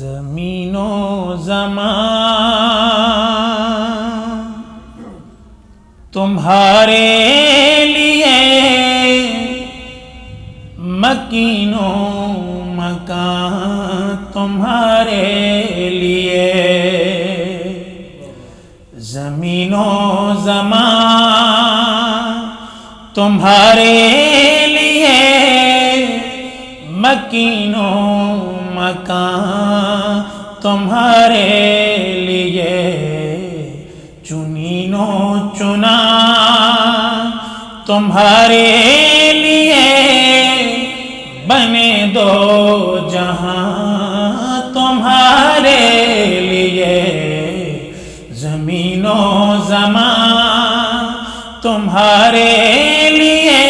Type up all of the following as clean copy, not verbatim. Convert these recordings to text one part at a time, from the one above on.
زمین و زمان تمہارے لیے، مکین و مکان تمہارے لیے، زمین و زمان تمہارے لیے، مکین و مکان تمہارے لیے، چنین و چنا تمہارے لیے، بنے دو جہاں تمہارے لیے، زمین و زمان تمہارے لیے،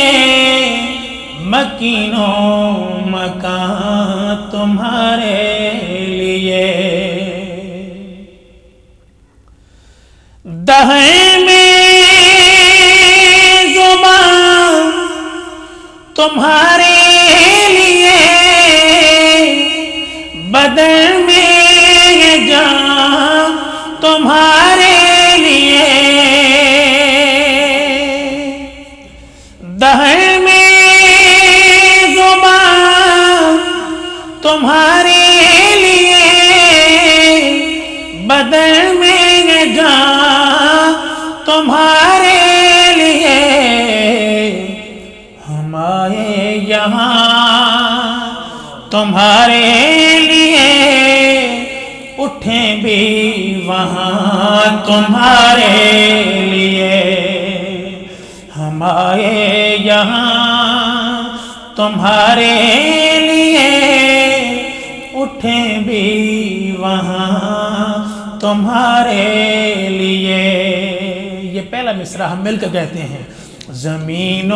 مکین و مکان تمہارے لیے، دہن میں زبان تمہارے لیے، بدن میں جان تمہارے لیے، دہن میں زبان تمہارے لیے، بدن میں جان تمہارے لیے، ہم آئے یہاں تمہارے لیے، اٹھیں بھی وہاں تمہارے لیے، ہم آئے یہاں تمہارے لیے، اٹھیں بھی وہاں تمہارے لیے۔ یہ پہلا مصرع ہم مل کر کہتے ہیں، زمین و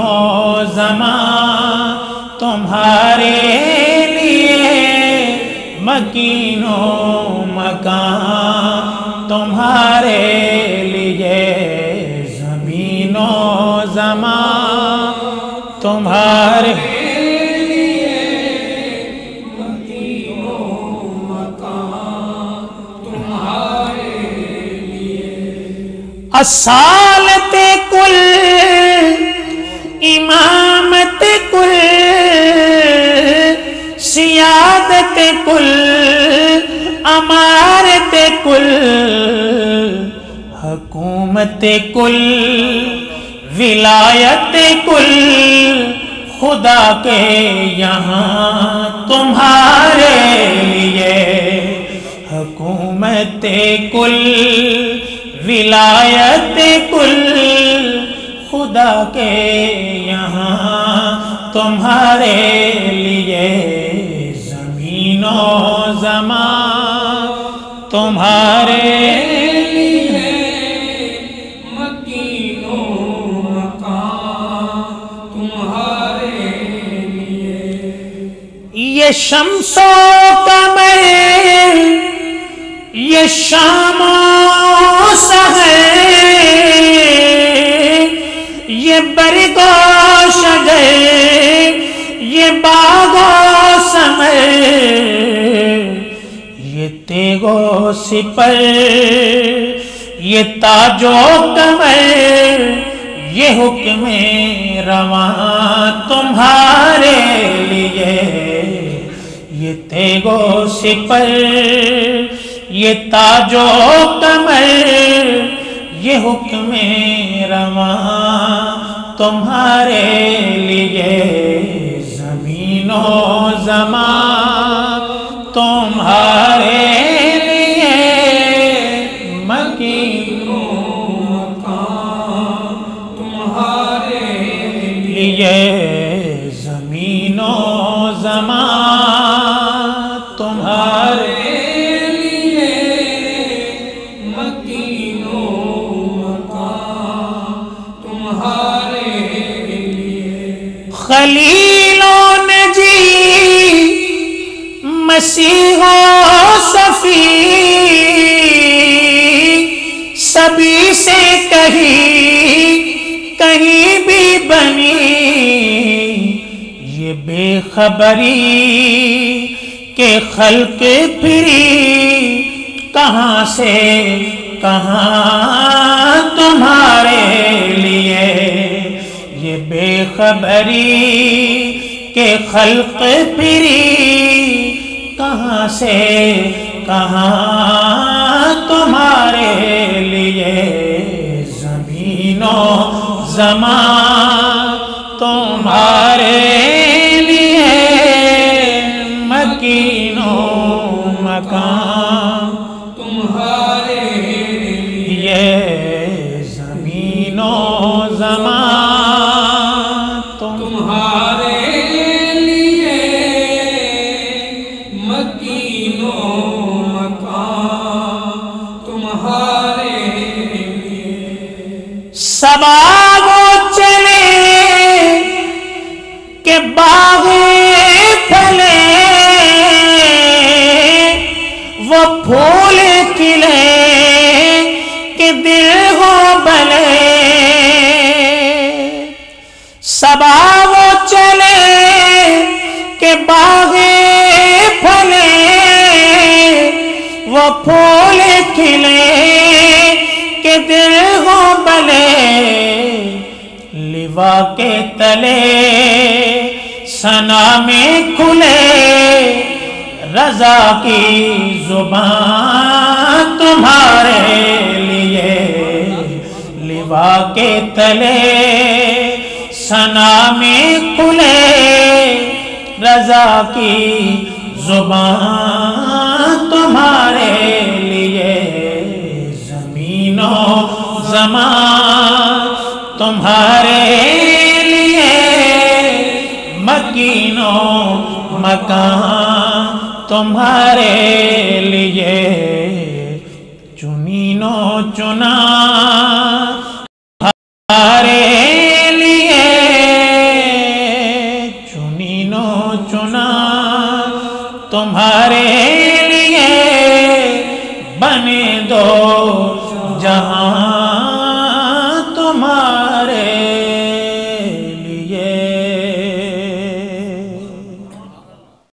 زمان تمہارے لیے، مکین و مکان تمہارے لیے، زمین و زمان تمہارے لیے، مکین و مکان تمہارے لیے، اصالت کل امامت کل سیادت کل امارت کل حکومت کل ولایت کل خدا کے یہاں تمہارے لیے، حکومت کل ولایت کل خدا کے یہاں تمہارے لیے، زمین و زمان تمہارے لیے، مکین و مکان تمہارے لیے، یہ شمس و قمر، یہ شام و سحر، یہ برگ و شجر، یہ باغ و ثمر، یہ تیغ و سپر، یہ تاج و کمر، یہ حکم رواں تمہارے لیے، یہ تیغ و سپر، یہ تاج و کمر، یہ حکم رواں تمہارے لیے، زمین و زمان تمہارے لیے، مکین و مکان تمہارے لیے، زمین و زمان تمہارے لیے، مکین و مکان تمہارے لیے، خلیل و نجی مسیح و صفی، سبھی سے کہیں بھی بنی، یہ بے خبری کہ خلق پھری کہاں سے کہاں تمہارے لیے، یہ بے خبری کہ خلق پھری کہاں سے کہاں تمہارے لیے، زمین و زمان تمہارے لیے، مکین و مکان تمہارے لیے، یہ زمین و زمان تمہارے لیے، مکین و مکان تمہارے لیے۔ صبا وہ چلے کہ باغ پھلے، وہ پھول کھلے کہ دل ہو بھلے، صبا وہ چلے کہ باغ پھلے، وہ پھول کھلے کہ دل ہو بھلے، لوا کے تلے ثنا میں کھلے، رضا کی زبان تمہارے لیے، لوا کے تلے ثنا میں کھلے، رضا کی زبان تمہارے لیے، زمین و زمان تمہارے لیے، مکین و مکان تمہارے لیے، چنین و چنا تمہارے لیے، چنین و چنا تمہارے لیے، بنے دو جہاں